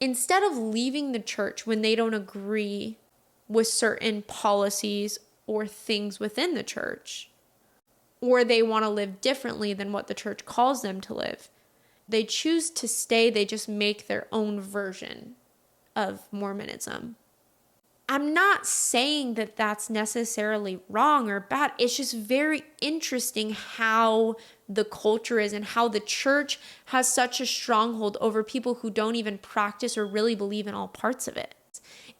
instead of leaving the church when they don't agree with certain policies or things within the church, or they want to live differently than what the church calls them to live, they choose to stay. They just make their own version of Mormonism. I'm not saying that that's necessarily wrong or bad. It's just very interesting how the culture is and how the church has such a stronghold over people who don't even practice or really believe in all parts of it.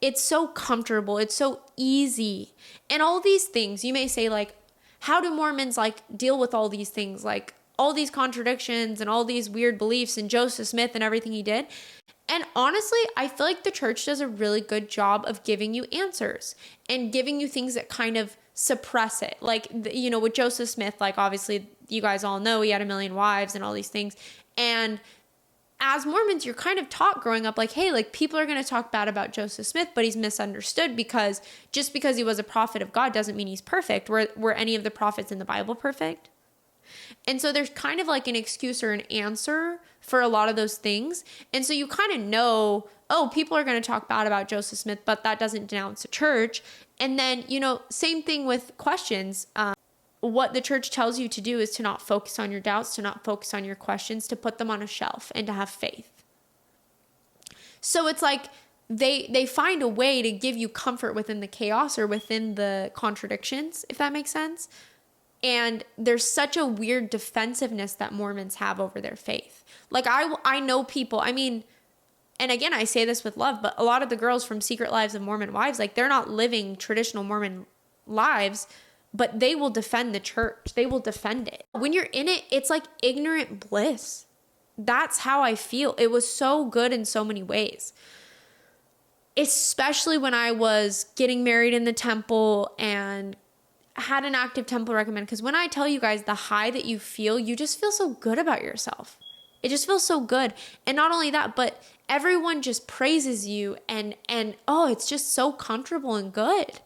It's so comfortable. It's so easy. And all these things, you may say, like, how do Mormons like deal with all these things? Like all these contradictions and all these weird beliefs and Joseph Smith and everything he did. And honestly, I feel like the church does a really good job of giving you answers and giving you things that kind of suppress it. Like, you know, with Joseph Smith, like obviously you guys all know he had 1 million wives and all these things. And as Mormons, you're kind of taught growing up like, hey, like people are going to talk bad about Joseph Smith, but he's misunderstood because just because he was a prophet of God doesn't mean he's perfect. Were any of the prophets in the Bible perfect? And so there's kind of like an excuse or an answer for a lot of those things. And so you kind of know, oh, people are going to talk bad about Joseph Smith, but that doesn't denounce the church. And then, you know, same thing with questions. What the church tells you to do is to not focus on your doubts, to not focus on your questions, to put them on a shelf and to have faith. So it's like they find a way to give you comfort within the chaos or within the contradictions, if that makes sense. And there's such a weird defensiveness that Mormons have over their faith. Like I know people, I mean, and again, I say this with love, but a lot of the girls from Secret Lives of Mormon Wives, like they're not living traditional Mormon lives, but they will defend the church. They will defend it. When you're in it, it's like ignorant bliss. That's how I feel. It was so good in so many ways. Especially when I was getting married in the temple and had an active temple recommend, because when I tell you guys the high that you just feel so good about yourself. It just feels so good. And not only that, but everyone just praises you and oh, it's just so comfortable and good.